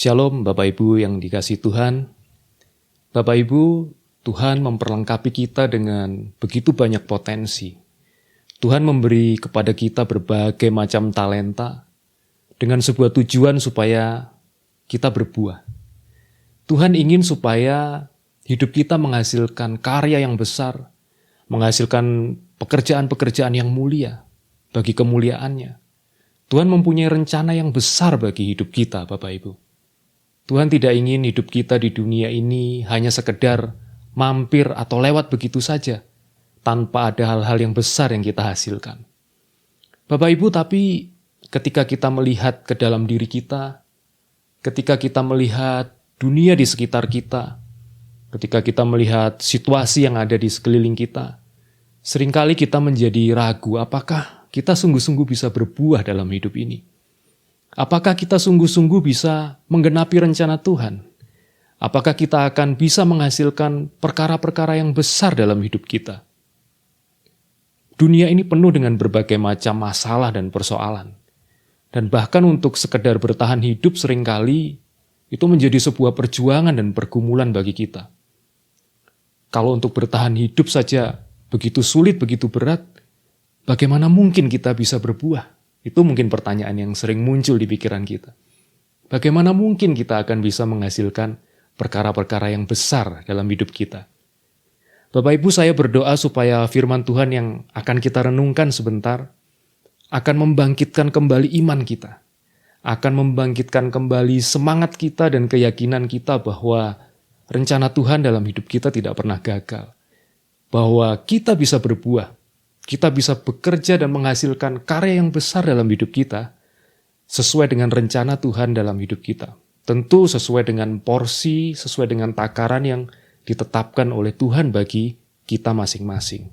Shalom Bapak Ibu yang dikasihi Tuhan. Bapak Ibu, Tuhan memperlengkapi kita dengan begitu banyak potensi. Tuhan memberi kepada kita berbagai macam talenta dengan sebuah tujuan supaya kita berbuah. Tuhan ingin supaya hidup kita menghasilkan karya yang besar, menghasilkan pekerjaan-pekerjaan yang mulia bagi kemuliaannya. Tuhan mempunyai rencana yang besar bagi hidup kita, Bapak Ibu. Tuhan tidak ingin hidup kita di dunia ini hanya sekedar mampir atau lewat begitu saja, tanpa ada hal-hal yang besar yang kita hasilkan. Bapak Ibu, tapi ketika kita melihat ke dalam diri kita, ketika kita melihat dunia di sekitar kita, ketika kita melihat situasi yang ada di sekeliling kita, seringkali kita menjadi ragu apakah kita sungguh-sungguh bisa berbuah dalam hidup ini. Apakah kita sungguh-sungguh bisa menggenapi rencana Tuhan? Apakah kita akan bisa menghasilkan perkara-perkara yang besar dalam hidup kita? Dunia ini penuh dengan berbagai macam masalah dan persoalan. Dan bahkan untuk sekedar bertahan hidup seringkali itu menjadi sebuah perjuangan dan pergumulan bagi kita. Kalau untuk bertahan hidup saja begitu sulit, begitu berat, bagaimana mungkin kita bisa berbuah? Itu mungkin pertanyaan yang sering muncul di pikiran kita. Bagaimana mungkin kita akan bisa menghasilkan perkara-perkara yang besar dalam hidup kita? Bapak Ibu, saya berdoa supaya firman Tuhan yang akan kita renungkan sebentar akan membangkitkan kembali iman kita, akan membangkitkan kembali semangat kita dan keyakinan kita bahwa rencana Tuhan dalam hidup kita tidak pernah gagal, bahwa kita bisa berbuah, kita bisa bekerja dan menghasilkan karya yang besar dalam hidup kita sesuai dengan rencana Tuhan dalam hidup kita. Tentu sesuai dengan porsi, sesuai dengan takaran yang ditetapkan oleh Tuhan bagi kita masing-masing.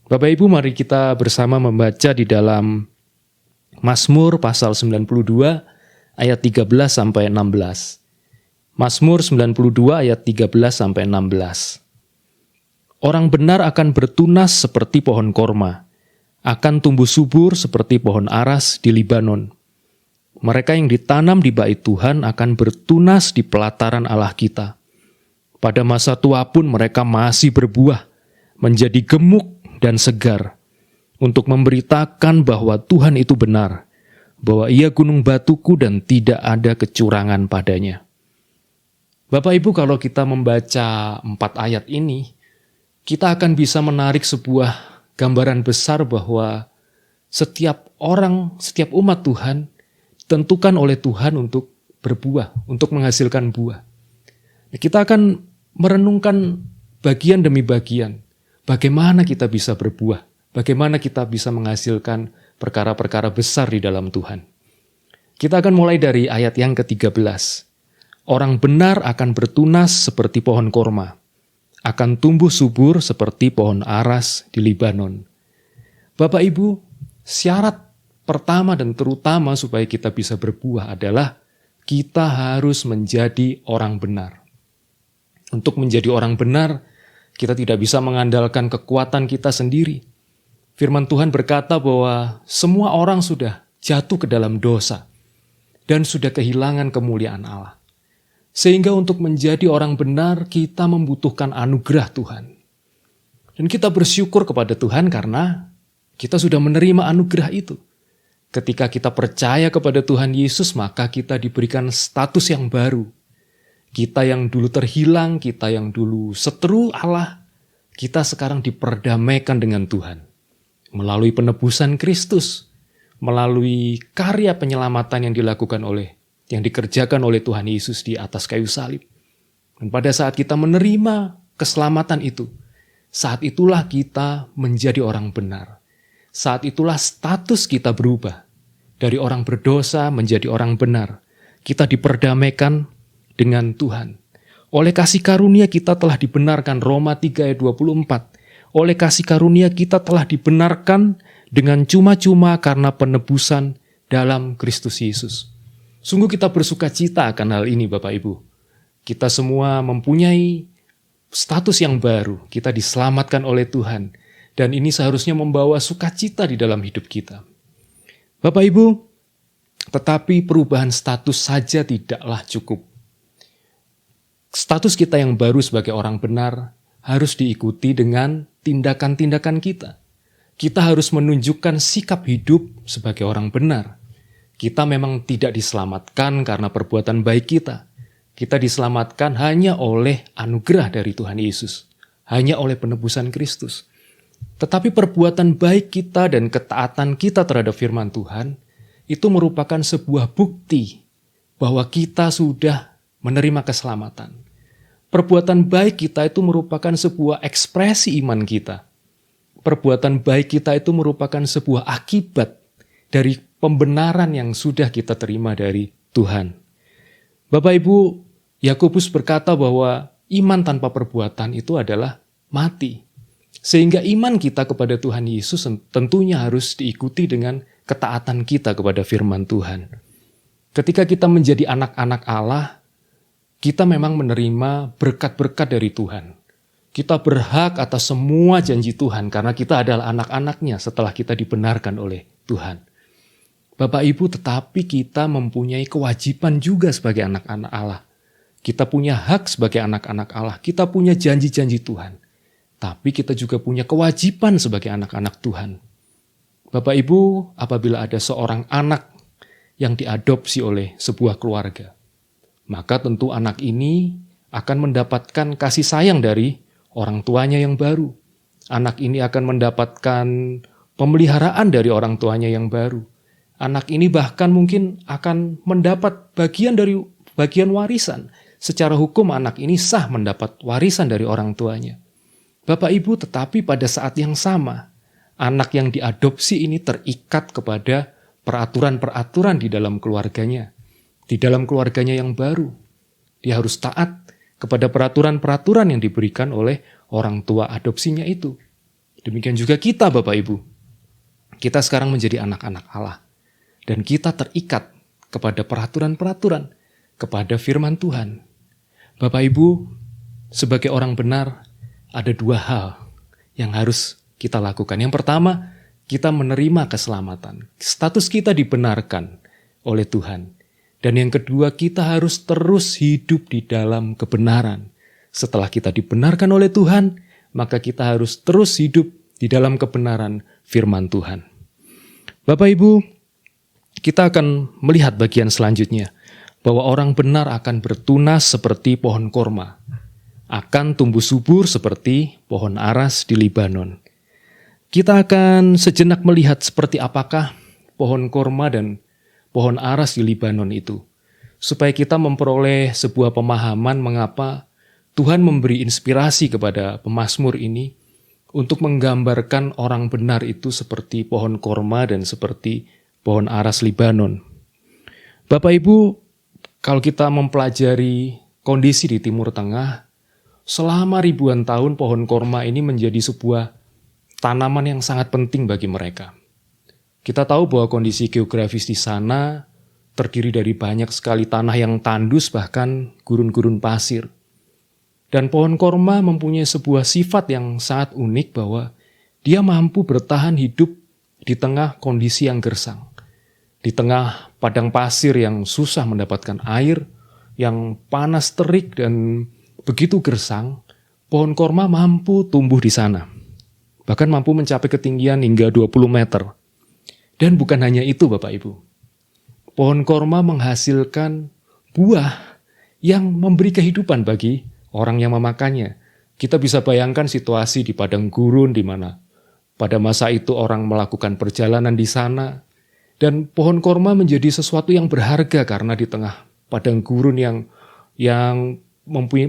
Bapak Ibu, mari kita bersama membaca di dalam Mazmur pasal 92 ayat 13 sampai 16. Mazmur 92 ayat 13 sampai 16. Orang benar akan bertunas seperti pohon korma, akan tumbuh subur seperti pohon aras di Libanon. Mereka yang ditanam di bait Tuhan akan bertunas di pelataran Allah kita. Pada masa tua pun mereka masih berbuah, menjadi gemuk dan segar, untuk memberitakan bahwa Tuhan itu benar, bahwa Ia gunung batuku dan tidak ada kecurangan padanya. Bapak Ibu, kalau kita membaca 4 ayat ini, kita akan bisa menarik sebuah gambaran besar bahwa setiap orang, setiap umat Tuhan ditentukan oleh Tuhan untuk berbuah, untuk menghasilkan buah. Kita akan merenungkan bagian demi bagian, bagaimana kita bisa berbuah, bagaimana kita bisa menghasilkan perkara-perkara besar di dalam Tuhan. Kita akan mulai dari ayat yang ke-13. Orang benar akan bertunas seperti pohon korma, akan tumbuh subur seperti pohon aras di Libanon. Bapak Ibu, syarat pertama dan terutama supaya kita bisa berbuah adalah kita harus menjadi orang benar. Untuk menjadi orang benar, kita tidak bisa mengandalkan kekuatan kita sendiri. Firman Tuhan berkata bahwa semua orang sudah jatuh ke dalam dosa dan sudah kehilangan kemuliaan Allah. Sehingga untuk menjadi orang benar, kita membutuhkan anugerah Tuhan. Dan kita bersyukur kepada Tuhan karena kita sudah menerima anugerah itu. Ketika kita percaya kepada Tuhan Yesus, maka kita diberikan status yang baru. Kita yang dulu terhilang, kita yang dulu seteru Allah, kita sekarang diperdamaikan dengan Tuhan. Melalui penebusan Kristus, melalui karya penyelamatan yang dikerjakan oleh Tuhan Yesus di atas kayu salib. Dan pada saat kita menerima keselamatan itu, saat itulah kita menjadi orang benar. Saat itulah status kita berubah. Dari orang berdosa menjadi orang benar. Kita diperdamaikan dengan Tuhan. Oleh kasih karunia kita telah dibenarkan, Roma 3 ayat 24. Oleh kasih karunia kita telah dibenarkan dengan cuma-cuma karena penebusan dalam Kristus Yesus. Sungguh kita bersuka cita akan hal ini Bapak Ibu. Kita semua mempunyai status yang baru. Kita diselamatkan oleh Tuhan. Dan ini seharusnya membawa sukacita di dalam hidup kita. Bapak Ibu, Tetapi perubahan status saja tidaklah cukup. Status kita yang baru sebagai orang benar harus diikuti dengan tindakan-tindakan kita. Kita harus menunjukkan sikap hidup sebagai orang benar. Kita memang tidak diselamatkan karena perbuatan baik kita. Kita diselamatkan hanya oleh anugerah dari Tuhan Yesus, hanya oleh penebusan Kristus. Tetapi perbuatan baik kita dan ketaatan kita terhadap firman Tuhan itu merupakan sebuah bukti bahwa kita sudah menerima keselamatan. Perbuatan baik kita itu merupakan sebuah ekspresi iman kita. Perbuatan baik kita itu merupakan sebuah akibat dari pembenaran yang sudah kita terima dari Tuhan. Bapak Ibu, Yakobus berkata bahwa iman tanpa perbuatan itu adalah mati. Sehingga iman kita kepada Tuhan Yesus tentunya harus diikuti dengan ketaatan kita kepada firman Tuhan. Ketika kita menjadi anak-anak Allah, kita memang menerima berkat-berkat dari Tuhan. Kita berhak atas semua janji Tuhan karena kita adalah anak-anaknya setelah kita dibenarkan oleh Tuhan. Bapak Ibu, tetapi kita mempunyai kewajiban juga sebagai anak-anak Allah. Kita punya hak sebagai anak-anak Allah. Kita punya janji-janji Tuhan. Tapi kita juga punya kewajiban sebagai anak-anak Tuhan. Bapak Ibu, apabila ada seorang anak yang diadopsi oleh sebuah keluarga, maka tentu anak ini akan mendapatkan kasih sayang dari orang tuanya yang baru. Anak ini akan mendapatkan pemeliharaan dari orang tuanya yang baru. Anak ini bahkan mungkin akan mendapat bagian warisan. Secara hukum anak ini sah mendapat warisan dari orang tuanya. Bapak Ibu, tetapi pada saat yang sama, anak yang diadopsi ini terikat kepada peraturan-peraturan di dalam keluarganya. Di dalam keluarganya yang baru. Dia harus taat kepada peraturan-peraturan yang diberikan oleh orang tua adopsinya itu. Demikian juga kita, Bapak Ibu. Kita sekarang menjadi anak-anak Allah. Dan kita terikat kepada peraturan-peraturan, kepada firman Tuhan. Bapak Ibu, sebagai orang benar, ada dua hal yang harus kita lakukan. Yang pertama, kita menerima keselamatan. Status kita dibenarkan oleh Tuhan. Dan yang kedua, kita harus terus hidup di dalam kebenaran. Setelah kita dibenarkan oleh Tuhan, maka kita harus terus hidup di dalam kebenaran firman Tuhan. Bapak Ibu, kita akan melihat bagian selanjutnya, bahwa orang benar akan bertunas seperti pohon korma, akan tumbuh subur seperti pohon aras di Libanon. Kita akan sejenak melihat seperti apakah pohon korma dan pohon aras di Libanon itu, supaya kita memperoleh sebuah pemahaman mengapa Tuhan memberi inspirasi kepada pemazmur ini untuk menggambarkan orang benar itu seperti pohon korma dan seperti pohon aras Libanon. Bapak Ibu, kalau kita mempelajari kondisi di Timur Tengah, selama ribuan tahun pohon korma ini menjadi sebuah tanaman yang sangat penting bagi mereka. Kita tahu bahwa kondisi geografis di sana terdiri dari banyak sekali tanah yang tandus, bahkan gurun-gurun pasir. Dan pohon korma mempunyai sebuah sifat yang sangat unik bahwa dia mampu bertahan hidup di tengah kondisi yang gersang. Di tengah padang pasir yang susah mendapatkan air, yang panas terik dan begitu gersang, pohon korma mampu tumbuh di sana. Bahkan mampu mencapai ketinggian hingga 20 meter. Dan bukan hanya itu Bapak Ibu. Pohon korma menghasilkan buah yang memberi kehidupan bagi orang yang memakannya. Kita bisa bayangkan situasi di padang gurun di mana pada masa itu orang melakukan perjalanan di sana. Dan pohon korma menjadi sesuatu yang berharga karena di tengah padang gurun yang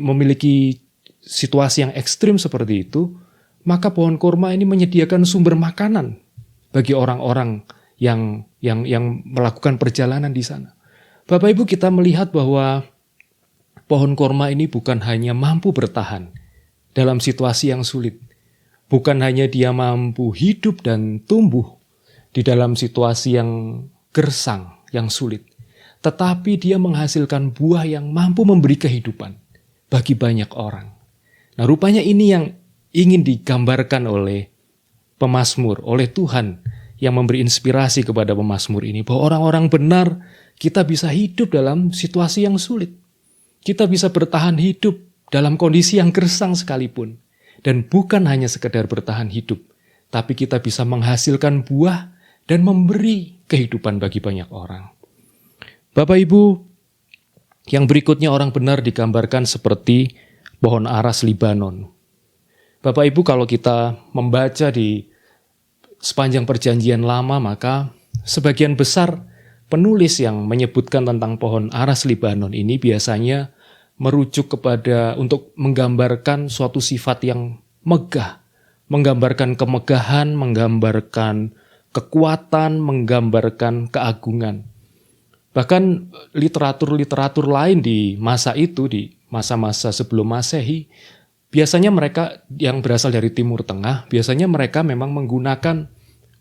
memiliki situasi yang ekstrim seperti itu, maka pohon korma ini menyediakan sumber makanan bagi orang-orang yang melakukan perjalanan di sana. Bapak Ibu, kita melihat bahwa pohon korma ini bukan hanya mampu bertahan dalam situasi yang sulit, bukan hanya dia mampu hidup dan tumbuh di dalam situasi yang gersang, yang sulit, tetapi dia menghasilkan buah yang mampu memberi kehidupan bagi banyak orang. Nah, rupanya ini yang ingin digambarkan oleh pemazmur, oleh Tuhan yang memberi inspirasi kepada pemazmur ini, bahwa orang-orang benar kita bisa hidup dalam situasi yang sulit. Kita bisa bertahan hidup dalam kondisi yang gersang sekalipun. Dan bukan hanya sekedar bertahan hidup, tapi kita bisa menghasilkan buah dan memberi kehidupan bagi banyak orang. Bapak Ibu, yang berikutnya orang benar digambarkan seperti pohon aras Libanon. Bapak Ibu, kalau kita membaca di sepanjang perjanjian lama, maka sebagian besar penulis yang menyebutkan tentang pohon aras Libanon ini biasanya merujuk kepada untuk menggambarkan suatu sifat yang megah, menggambarkan kemegahan, menggambarkan kekuatan, menggambarkan keagungan. Bahkan literatur-literatur lain di masa itu, di masa-masa sebelum Masehi, biasanya mereka yang berasal dari Timur Tengah, biasanya mereka memang menggunakan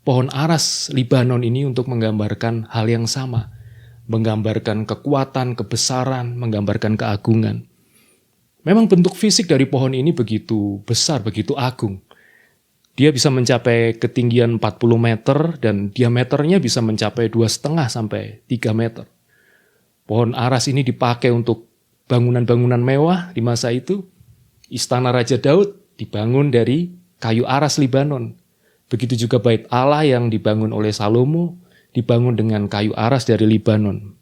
pohon aras Libanon ini untuk menggambarkan hal yang sama. Menggambarkan kekuatan, kebesaran, menggambarkan keagungan. Memang bentuk fisik dari pohon ini begitu besar, begitu agung. Dia bisa mencapai ketinggian 40 meter dan diameternya bisa mencapai 2,5 sampai 3 meter. Pohon aras ini dipakai untuk bangunan-bangunan mewah di masa itu. Istana Raja Daud dibangun dari kayu aras Libanon. Begitu juga bait Allah yang dibangun oleh Salomo, dibangun dengan kayu aras dari Libanon.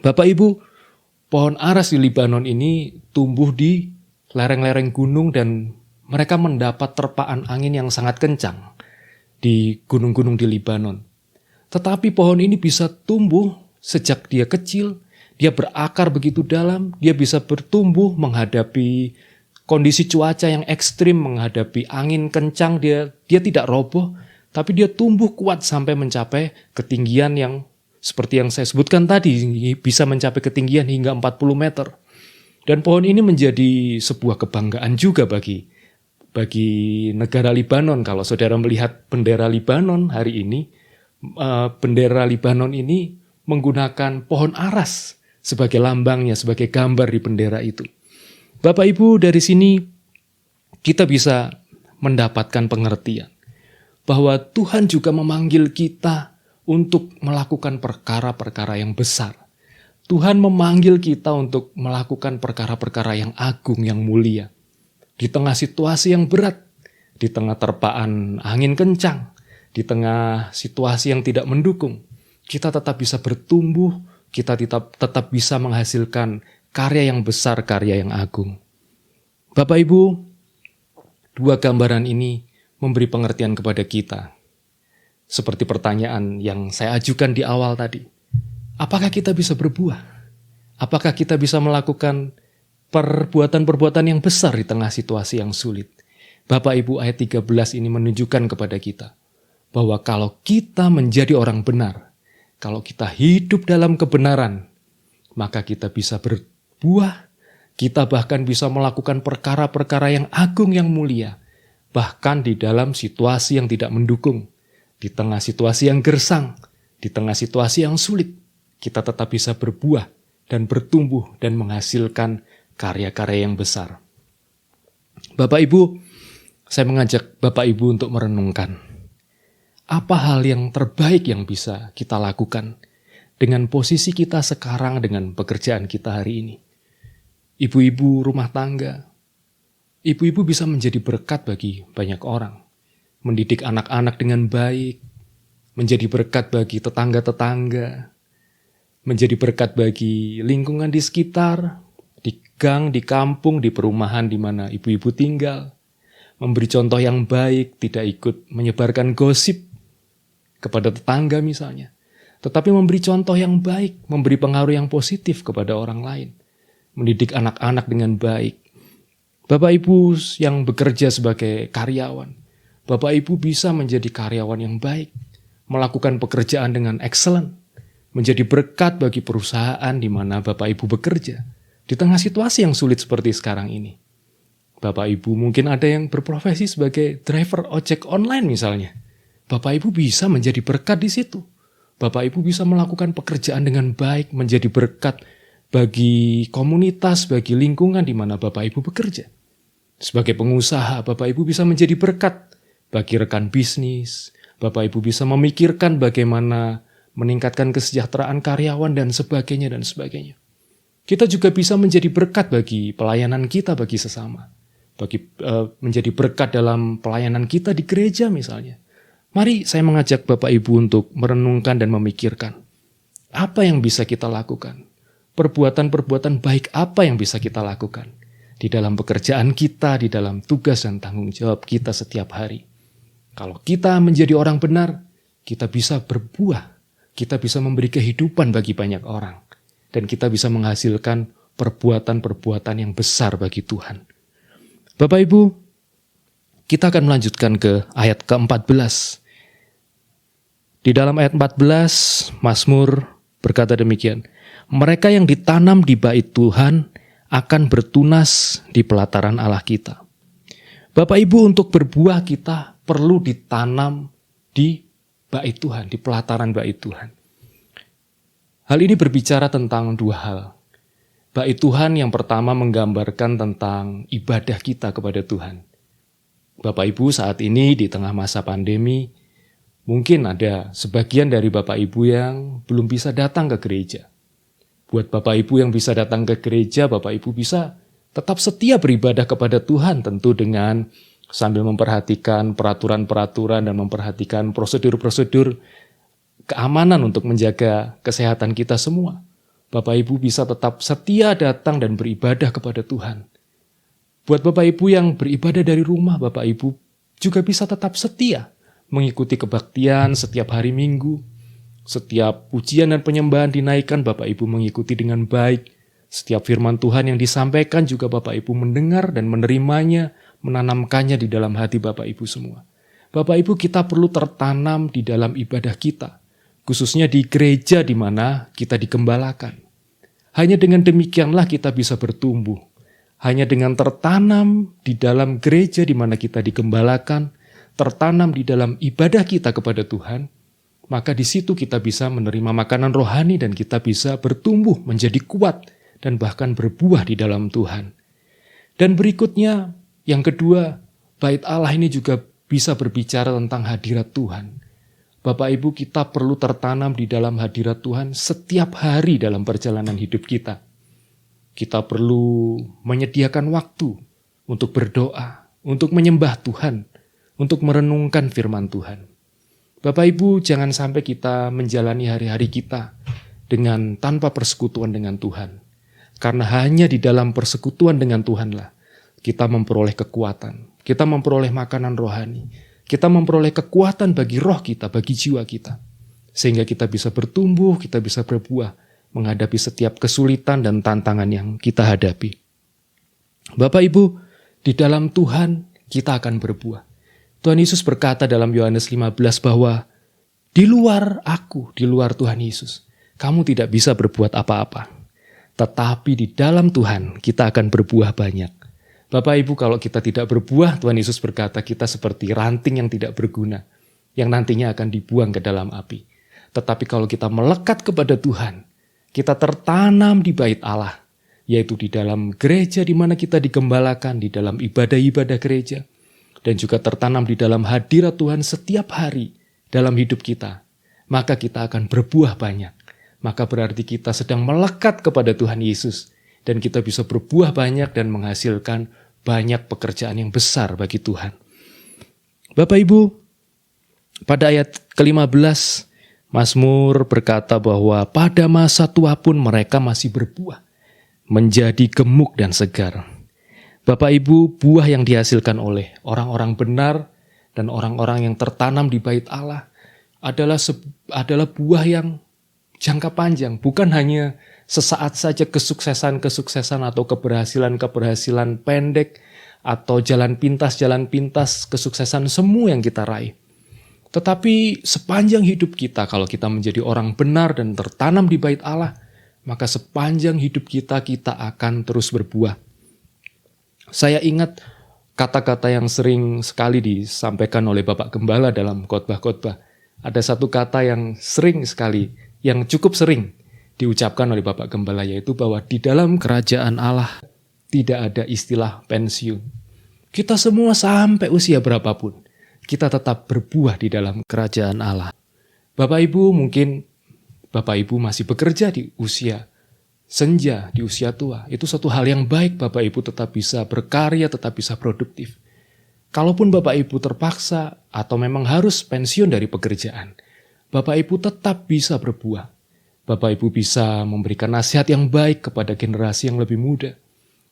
Bapak Ibu, pohon aras di Libanon ini tumbuh di lereng-lereng gunung dan mereka mendapat terpaan angin yang sangat kencang di gunung-gunung di Libanon. Tetapi pohon ini bisa tumbuh sejak dia kecil, dia berakar begitu dalam, dia bisa bertumbuh menghadapi kondisi cuaca yang ekstrim, menghadapi angin kencang, dia tidak roboh, tapi dia tumbuh kuat sampai mencapai ketinggian yang seperti yang saya sebutkan tadi, bisa mencapai ketinggian hingga 40 meter. Dan pohon ini menjadi sebuah kebanggaan juga bagi negara Libanon. Kalau saudara melihat bendera Libanon hari ini, bendera Libanon ini menggunakan pohon aras sebagai lambangnya, sebagai gambar di bendera itu. Bapak Ibu, dari sini kita bisa mendapatkan pengertian bahwa Tuhan juga memanggil kita untuk melakukan perkara-perkara yang besar. Tuhan memanggil kita untuk melakukan perkara-perkara yang agung, yang mulia. Di tengah situasi yang berat, di tengah terpaan angin kencang, di tengah situasi yang tidak mendukung, kita tetap bisa bertumbuh, kita tetap bisa menghasilkan karya yang besar, karya yang agung. Bapak Ibu, dua gambaran ini memberi pengertian kepada kita. Seperti pertanyaan yang saya ajukan di awal tadi. Apakah kita bisa berbuah? Apakah kita bisa melakukan perbuatan-perbuatan yang besar di tengah situasi yang sulit? Bapak Ibu, ayat 13 ini menunjukkan kepada kita bahwa kalau kita menjadi orang benar, kalau kita hidup dalam kebenaran, maka kita bisa berbuah, kita bahkan bisa melakukan perkara-perkara yang agung, yang mulia, bahkan di dalam situasi yang tidak mendukung, di tengah situasi yang gersang, di tengah situasi yang sulit, kita tetap bisa berbuah dan bertumbuh dan menghasilkan karya-karya yang besar. Bapak Ibu, saya mengajak Bapak Ibu untuk merenungkan apa hal yang terbaik yang bisa kita lakukan dengan posisi kita sekarang, dengan pekerjaan kita hari ini. Ibu-ibu rumah tangga, ibu-ibu bisa menjadi berkat bagi banyak orang. Mendidik anak-anak dengan baik, menjadi berkat bagi tetangga-tetangga, menjadi berkat bagi lingkungan di sekitar, di gang, di kampung, di perumahan di mana ibu-ibu tinggal. Memberi contoh yang baik, tidak ikut menyebarkan gosip kepada tetangga misalnya. Tetapi memberi contoh yang baik, memberi pengaruh yang positif kepada orang lain. Mendidik anak-anak dengan baik. Bapak Ibu yang bekerja sebagai karyawan, Bapak Ibu bisa menjadi karyawan yang baik, melakukan pekerjaan dengan excellent, menjadi berkat bagi perusahaan di mana Bapak Ibu bekerja, di tengah situasi yang sulit seperti sekarang ini. Bapak Ibu mungkin ada yang berprofesi sebagai driver ojek online misalnya. Bapak Ibu bisa menjadi berkat di situ. Bapak Ibu bisa melakukan pekerjaan dengan baik, menjadi berkat bagi komunitas, bagi lingkungan di mana Bapak Ibu bekerja. Sebagai pengusaha, Bapak Ibu bisa menjadi berkat bagi rekan bisnis, Bapak Ibu bisa memikirkan bagaimana meningkatkan kesejahteraan karyawan dan sebagainya dan sebagainya. Kita juga bisa menjadi berkat bagi pelayanan kita bagi sesama. Menjadi berkat dalam pelayanan kita di gereja misalnya. Mari saya mengajak Bapak Ibu untuk merenungkan dan memikirkan. Apa yang bisa kita lakukan? Perbuatan-perbuatan baik apa yang bisa kita lakukan? Di dalam pekerjaan kita, di dalam tugas dan tanggung jawab kita setiap hari. Kalau kita menjadi orang benar, kita bisa berbuah. Kita bisa memberi kehidupan bagi banyak orang. Dan kita bisa menghasilkan perbuatan-perbuatan yang besar bagi Tuhan. Bapak Ibu, kita akan melanjutkan ke ayat ke-14. Di dalam ayat 14, Mazmur berkata demikian, mereka yang ditanam di bait Tuhan akan bertunas di pelataran Allah kita. Bapak Ibu, untuk berbuah kita perlu ditanam di bait Tuhan, di pelataran bait Tuhan. Hal ini berbicara tentang dua hal. Bait Tuhan yang pertama menggambarkan tentang ibadah kita kepada Tuhan. Bapak Ibu, saat ini di tengah masa pandemi, mungkin ada sebagian dari Bapak Ibu yang belum bisa datang ke gereja. Buat Bapak Ibu yang bisa datang ke gereja, Bapak Ibu bisa tetap setia beribadah kepada Tuhan, tentu dengan sambil memperhatikan peraturan-peraturan dan memperhatikan prosedur-prosedur keamanan untuk menjaga kesehatan kita semua. Bapak Ibu bisa tetap setia datang dan beribadah kepada Tuhan. Buat Bapak Ibu yang beribadah dari rumah, Bapak Ibu juga bisa tetap setia mengikuti kebaktian setiap hari Minggu. Setiap pujian dan penyembahan dinaikkan, Bapak Ibu mengikuti dengan baik. Setiap firman Tuhan yang disampaikan juga Bapak Ibu mendengar dan menerimanya, menanamkannya di dalam hati Bapak Ibu semua. Bapak Ibu, kita perlu tertanam di dalam ibadah kita, khususnya di gereja di mana kita digembalakan. Hanya dengan demikianlah kita bisa bertumbuh. Hanya dengan tertanam di dalam gereja di mana kita digembalakan, tertanam di dalam ibadah kita kepada Tuhan, maka di situ kita bisa menerima makanan rohani dan kita bisa bertumbuh menjadi kuat dan bahkan berbuah di dalam Tuhan. Dan berikutnya, yang kedua, bait Allah ini juga bisa berbicara tentang hadirat Tuhan. Bapak Ibu, kita perlu tertanam di dalam hadirat Tuhan setiap hari dalam perjalanan hidup kita. Kita perlu menyediakan waktu untuk berdoa, untuk menyembah Tuhan, untuk merenungkan firman Tuhan. Bapak Ibu, jangan sampai kita menjalani hari-hari kita dengan tanpa persekutuan dengan Tuhan. Karena hanya di dalam persekutuan dengan Tuhanlah kita memperoleh kekuatan, kita memperoleh makanan rohani, kita memperoleh kekuatan bagi roh kita, bagi jiwa kita. Sehingga kita bisa bertumbuh, kita bisa berbuah, menghadapi setiap kesulitan dan tantangan yang kita hadapi. Bapak Ibu, di dalam Tuhan kita akan berbuah. Tuhan Yesus berkata dalam Yohanes 15 bahwa di luar aku, di luar Tuhan Yesus, kamu tidak bisa berbuat apa-apa. Tetapi di dalam Tuhan kita akan berbuah banyak. Bapak Ibu, kalau kita tidak berbuah, Tuhan Yesus berkata kita seperti ranting yang tidak berguna, yang nantinya akan dibuang ke dalam api. Tetapi kalau kita melekat kepada Tuhan, kita tertanam di bait Allah, yaitu di dalam gereja di mana kita digembalakan, di dalam ibadah-ibadah gereja, dan juga tertanam di dalam hadirat Tuhan setiap hari dalam hidup kita, maka kita akan berbuah banyak. Maka berarti kita sedang melekat kepada Tuhan Yesus, dan kita bisa berbuah banyak dan menghasilkan banyak pekerjaan yang besar bagi Tuhan. Bapak Ibu, pada ayat ke-15, Mazmur berkata bahwa pada masa tua pun mereka masih berbuah, menjadi gemuk dan segar. Bapak Ibu, buah yang dihasilkan oleh orang-orang benar dan orang-orang yang tertanam di bait Allah adalah buah yang jangka panjang, bukan hanya sesaat saja kesuksesan atau keberhasilan pendek atau jalan pintas kesuksesan semu yang kita raih. Tetapi sepanjang hidup kita, kalau kita menjadi orang benar dan tertanam di bait Allah, maka sepanjang hidup kita akan terus berbuah. Saya ingat kata-kata yang sering sekali disampaikan oleh Bapak Gembala dalam khotbah-khotbah. Ada satu kata yang cukup sering diucapkan oleh Bapak Gembala, yaitu bahwa di dalam kerajaan Allah tidak ada istilah pensiun. Kita semua sampai usia berapapun, kita tetap berbuah di dalam kerajaan Allah. Bapak Ibu, mungkin Bapak Ibu masih bekerja di usia senja, di usia tua. Itu satu hal yang baik, Bapak Ibu tetap bisa berkarya, tetap bisa produktif. Kalaupun Bapak Ibu terpaksa atau memang harus pensiun dari pekerjaan, Bapak Ibu tetap bisa berbuah. Bapak Ibu bisa memberikan nasihat yang baik kepada generasi yang lebih muda.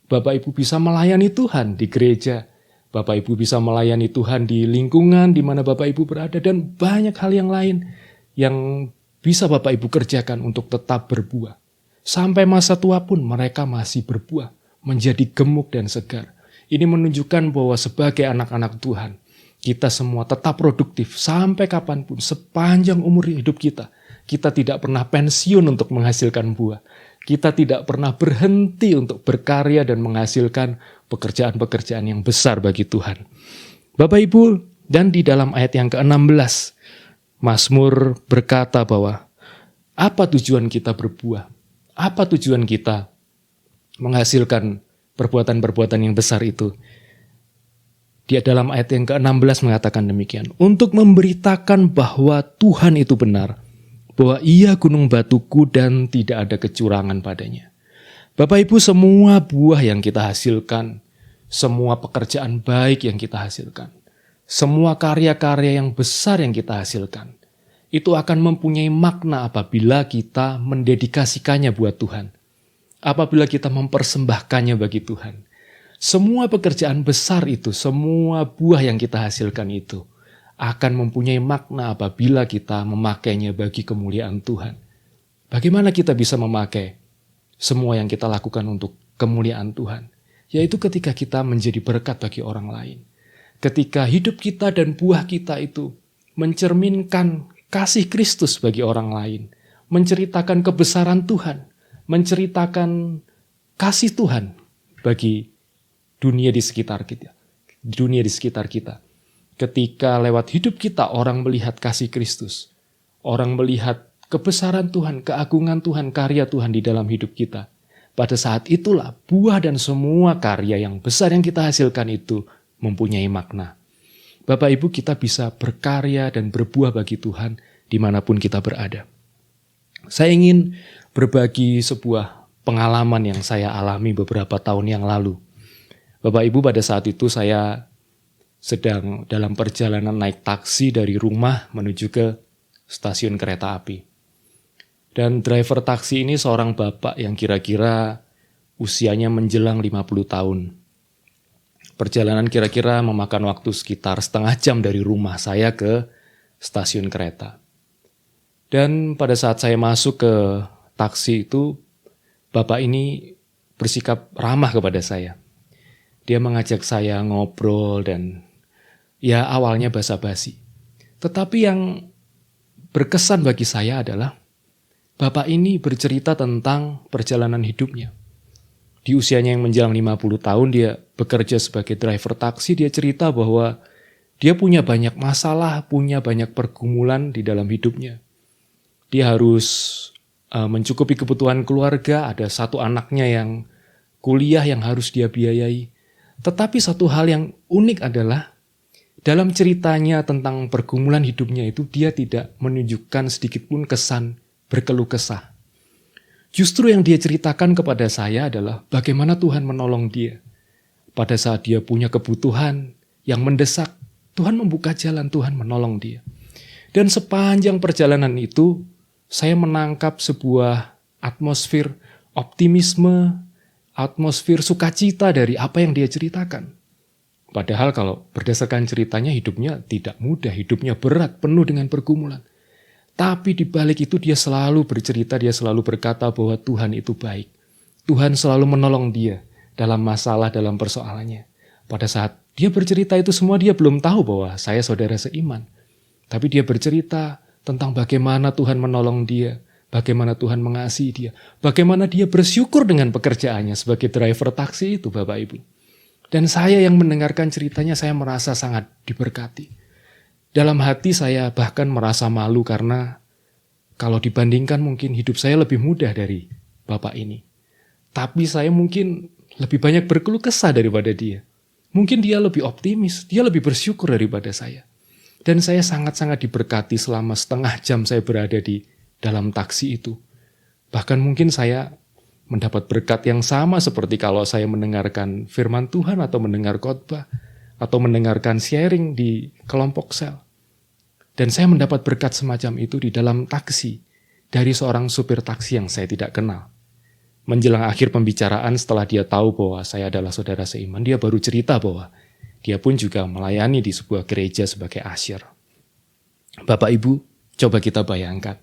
Bapak Ibu bisa melayani Tuhan di gereja. Bapak Ibu bisa melayani Tuhan di lingkungan di mana Bapak Ibu berada, dan banyak hal yang lain yang bisa Bapak Ibu kerjakan untuk tetap berbuah. Sampai masa tua pun mereka masih berbuah, menjadi gemuk dan segar. Ini menunjukkan bahwa sebagai anak-anak Tuhan, kita semua tetap produktif sampai kapanpun, sepanjang umur hidup kita. Kita tidak pernah pensiun untuk menghasilkan buah. Kita tidak pernah berhenti untuk berkarya dan menghasilkan pekerjaan-pekerjaan yang besar bagi Tuhan. Bapak Ibu, dan di dalam ayat yang ke-16, Mazmur berkata bahwa apa tujuan kita berbuah? Apa tujuan kita menghasilkan perbuatan-perbuatan yang besar itu? Dia dalam ayat yang ke-16 mengatakan demikian. Untuk memberitakan bahwa Tuhan itu benar, bahwa Ia gunung batuku dan tidak ada kecurangan padanya. Bapak Ibu, semua buah yang kita hasilkan, semua pekerjaan baik yang kita hasilkan, semua karya-karya yang besar yang kita hasilkan, itu akan mempunyai makna apabila kita mendedikasikannya buat Tuhan. Apabila kita mempersembahkannya bagi Tuhan. Semua pekerjaan besar itu, semua buah yang kita hasilkan itu akan mempunyai makna apabila kita memakainya bagi kemuliaan Tuhan. Bagaimana kita bisa memakai semua yang kita lakukan untuk kemuliaan Tuhan? Yaitu ketika kita menjadi berkat bagi orang lain. Ketika hidup kita dan buah kita itu mencerminkan kasih Kristus bagi orang lain, menceritakan kebesaran Tuhan, menceritakan kasih Tuhan bagi dunia di sekitar kita. Ketika lewat hidup kita orang melihat kasih Kristus, orang melihat kebesaran Tuhan, keagungan Tuhan, karya Tuhan di dalam hidup kita. Pada saat itulah buah dan semua karya yang besar yang kita hasilkan itu mempunyai makna. Bapak Ibu, kita bisa berkarya dan berbuah bagi Tuhan dimanapun kita berada. Saya ingin berbagi sebuah pengalaman yang saya alami beberapa tahun yang lalu. Bapak Ibu, pada saat itu saya sedang dalam perjalanan naik taksi dari rumah menuju ke stasiun kereta api. Dan driver taksi ini seorang bapak yang kira-kira usianya menjelang 50 tahun. Perjalanan kira-kira memakan waktu sekitar setengah jam dari rumah saya ke stasiun kereta. Dan pada saat saya masuk ke taksi itu, bapak ini bersikap ramah kepada saya. Dia mengajak saya ngobrol dan ya awalnya basa-basi. Tetapi yang berkesan bagi saya adalah bapak ini bercerita tentang perjalanan hidupnya. Di usianya yang menjelang 50 tahun dia bekerja sebagai driver taksi, dia cerita bahwa dia punya banyak masalah, punya banyak pergumulan di dalam hidupnya. Dia harus mencukupi kebutuhan keluarga, ada satu anaknya yang kuliah yang harus dia biayai. Tetapi satu hal yang unik adalah dalam ceritanya tentang pergumulan hidupnya itu dia tidak menunjukkan sedikit pun kesan berkeluh kesah. Justru yang dia ceritakan kepada saya adalah bagaimana Tuhan menolong dia. Pada saat dia punya kebutuhan yang mendesak, Tuhan membuka jalan, Tuhan menolong dia. Dan sepanjang perjalanan itu, saya menangkap sebuah atmosfer optimisme, atmosfer sukacita dari apa yang dia ceritakan. Padahal kalau berdasarkan ceritanya hidupnya tidak mudah, hidupnya berat, penuh dengan pergumulan. Tapi di balik itu dia selalu bercerita, dia selalu berkata bahwa Tuhan itu baik. Tuhan selalu menolong dia dalam masalah, dalam persoalannya. Pada saat dia bercerita itu semua dia belum tahu bahwa saya saudara seiman. Tapi dia bercerita tentang bagaimana Tuhan menolong dia, bagaimana Tuhan mengasihi dia, bagaimana dia bersyukur dengan pekerjaannya sebagai driver taksi itu, Bapak Ibu. Dan saya yang mendengarkan ceritanya, saya merasa sangat diberkati. Dalam hati saya bahkan merasa malu karena kalau dibandingkan mungkin hidup saya lebih mudah dari bapak ini. Tapi saya mungkin lebih banyak berkeluh kesah daripada dia. Mungkin dia lebih optimis, dia lebih bersyukur daripada saya. Dan saya sangat-sangat diberkati selama setengah jam saya berada di dalam taksi itu. Bahkan mungkin saya mendapat berkat yang sama seperti kalau saya mendengarkan firman Tuhan atau mendengar khotbah atau mendengarkan sharing di kelompok sel. Dan saya mendapat berkat semacam itu di dalam taksi dari seorang supir taksi yang saya tidak kenal. Menjelang akhir pembicaraan setelah dia tahu bahwa saya adalah saudara seiman, dia baru cerita bahwa dia pun juga melayani di sebuah gereja sebagai usher. Bapak Ibu, coba kita bayangkan.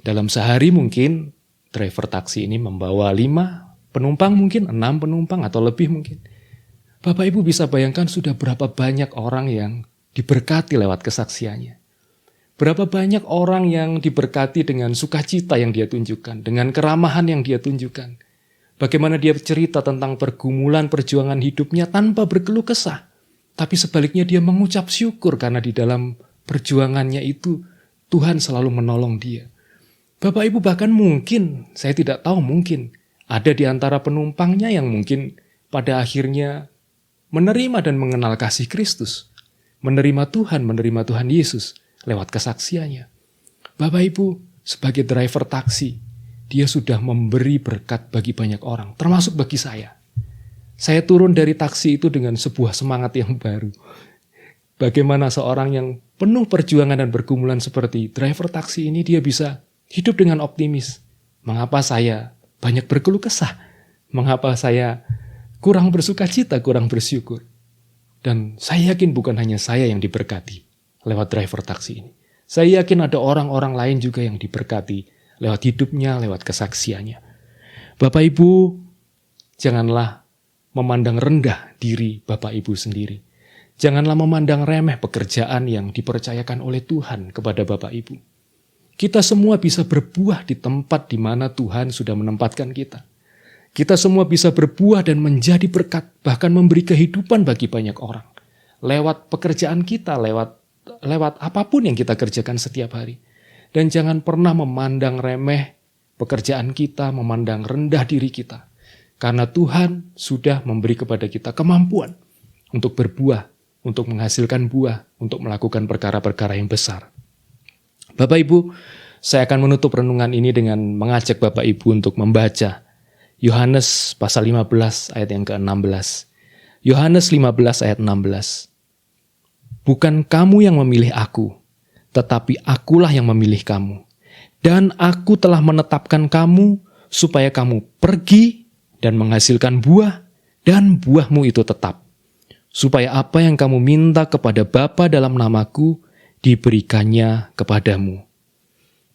Dalam sehari mungkin driver taksi ini membawa 5 penumpang, mungkin 6 penumpang atau lebih mungkin. Bapak Ibu bisa bayangkan sudah berapa banyak orang yang diberkati lewat kesaksiannya. Berapa banyak orang yang diberkati dengan sukacita yang dia tunjukkan, dengan keramahan yang dia tunjukkan. Bagaimana dia cerita tentang pergumulan perjuangan hidupnya tanpa berkeluh kesah. Tapi sebaliknya dia mengucap syukur karena di dalam perjuangannya itu Tuhan selalu menolong dia. Bapak Ibu bahkan mungkin, saya tidak tahu mungkin, ada di antara penumpangnya yang mungkin pada akhirnya menerima dan mengenal kasih Kristus. Menerima Tuhan Yesus lewat kesaksiannya. Bapak Ibu, sebagai driver taksi, dia sudah memberi berkat bagi banyak orang, termasuk bagi saya. Saya turun dari taksi itu dengan sebuah semangat yang baru. Bagaimana seorang yang penuh perjuangan dan pergumulan seperti driver taksi ini, dia bisa hidup dengan optimis. Mengapa saya banyak berkeluh kesah? Mengapa saya kurang bersukacita, kurang bersyukur? Dan saya yakin bukan hanya saya yang diberkati lewat driver taksi ini. Saya yakin ada orang-orang lain juga yang diberkati lewat hidupnya, lewat kesaksiannya. Bapak Ibu, janganlah memandang rendah diri Bapak Ibu sendiri. Janganlah memandang remeh pekerjaan yang dipercayakan oleh Tuhan kepada Bapak Ibu. Kita semua bisa berbuah di tempat di mana Tuhan sudah menempatkan kita. Kita semua bisa berbuah dan menjadi berkat, bahkan memberi kehidupan bagi banyak orang. Lewat pekerjaan kita, lewat apapun yang kita kerjakan setiap hari. Dan jangan pernah memandang remeh pekerjaan kita, memandang rendah diri kita. Karena Tuhan sudah memberi kepada kita kemampuan untuk berbuah, untuk menghasilkan buah, untuk melakukan perkara-perkara yang besar. Bapak Ibu, saya akan menutup renungan ini dengan mengajak Bapak Ibu untuk membaca Yohanes pasal 15 ayat yang ke-16. Yohanes 15 ayat 16. Bukan kamu yang memilih aku, tetapi akulah yang memilih kamu. Dan aku telah menetapkan kamu supaya kamu pergi dan menghasilkan buah, dan buahmu itu tetap. Supaya apa yang kamu minta kepada Bapa dalam namaku, diberikannya kepadamu.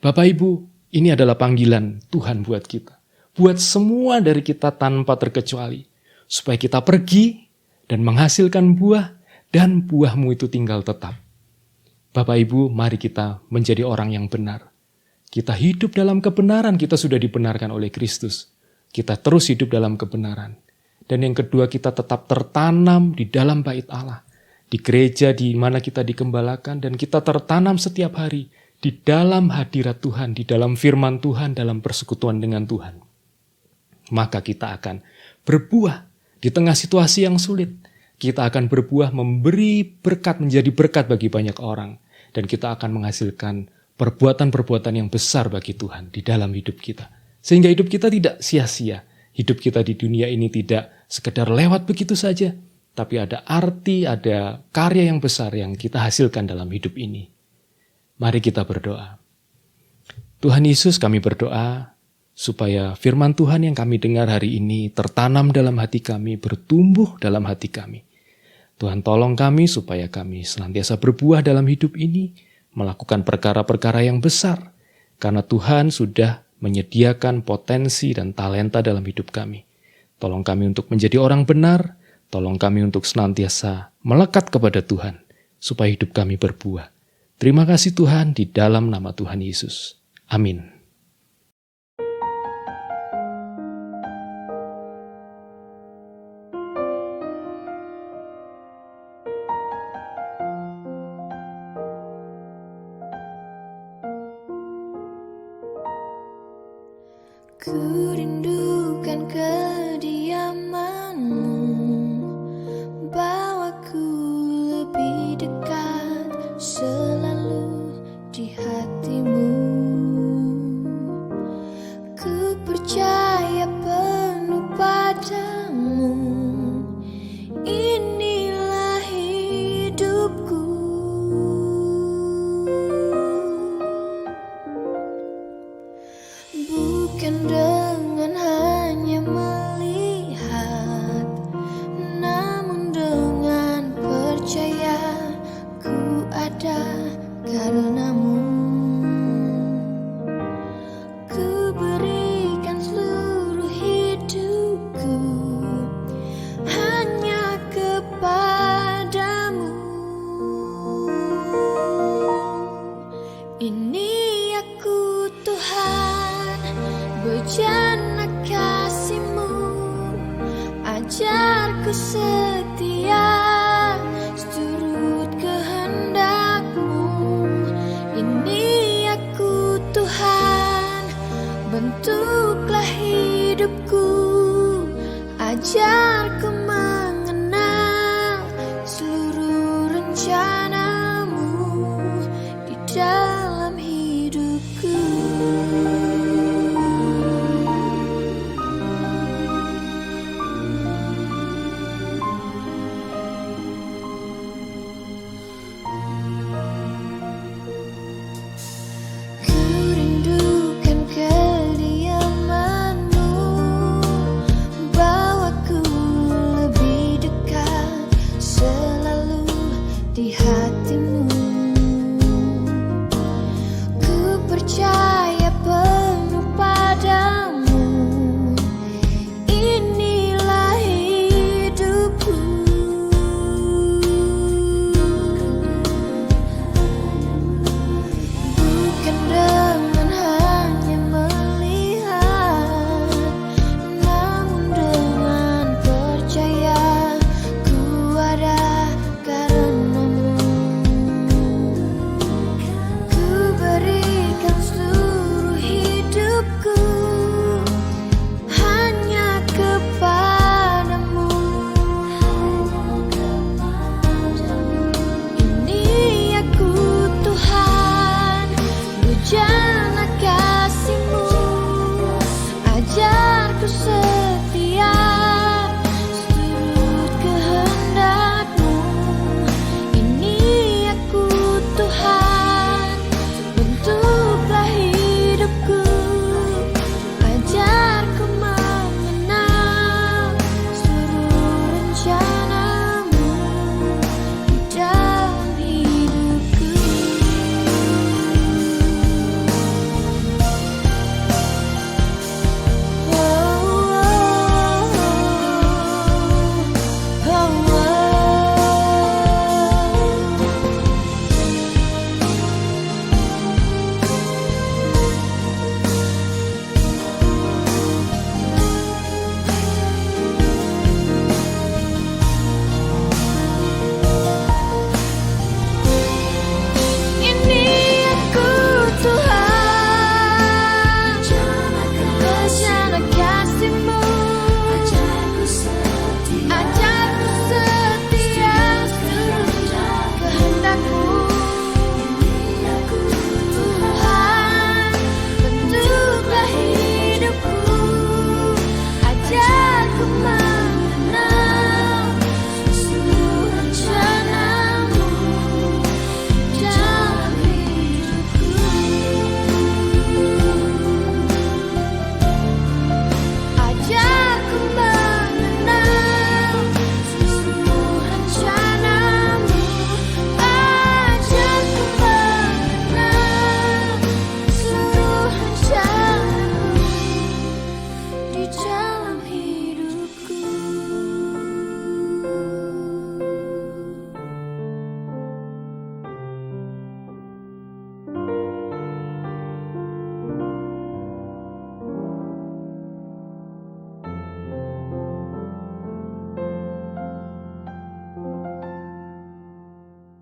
Bapak Ibu, ini adalah panggilan Tuhan buat kita. Buat semua dari kita tanpa terkecuali. Supaya kita pergi dan menghasilkan buah, dan buahmu itu tinggal tetap. Bapak Ibu, mari kita menjadi orang yang benar. Kita hidup dalam kebenaran, kita sudah dibenarkan oleh Kristus. Kita terus hidup dalam kebenaran. Dan yang kedua, kita tetap tertanam di dalam bait Allah. Di gereja di mana kita dikembalakan, dan kita tertanam setiap hari di dalam hadirat Tuhan, di dalam firman Tuhan, dalam persekutuan dengan Tuhan. Maka kita akan berbuah di tengah situasi yang sulit. Kita akan berbuah memberi berkat, menjadi berkat bagi banyak orang. Dan kita akan menghasilkan perbuatan-perbuatan yang besar bagi Tuhan di dalam hidup kita. Sehingga hidup kita tidak sia-sia. Hidup kita di dunia ini tidak sekedar lewat begitu saja. Tapi ada arti, ada karya yang besar yang kita hasilkan dalam hidup ini. Mari kita berdoa. Tuhan Yesus, kami berdoa supaya firman Tuhan yang kami dengar hari ini tertanam dalam hati kami, bertumbuh dalam hati kami. Tuhan tolong kami supaya kami senantiasa berbuah dalam hidup ini, melakukan perkara-perkara yang besar, karena Tuhan sudah menyediakan potensi dan talenta dalam hidup kami. Tolong kami untuk menjadi orang benar, tolong kami untuk senantiasa melekat kepada Tuhan, supaya hidup kami berbuah. Terima kasih Tuhan, di dalam nama Tuhan Yesus. Amin. Ku rindukan kediaman-Mu, bawaku lebih dekat. Tuhan, bejana kasih-Mu, ajarku setia, seturut kehendak-Mu. Ini aku Tuhan, bentuklah hidupku, ajarku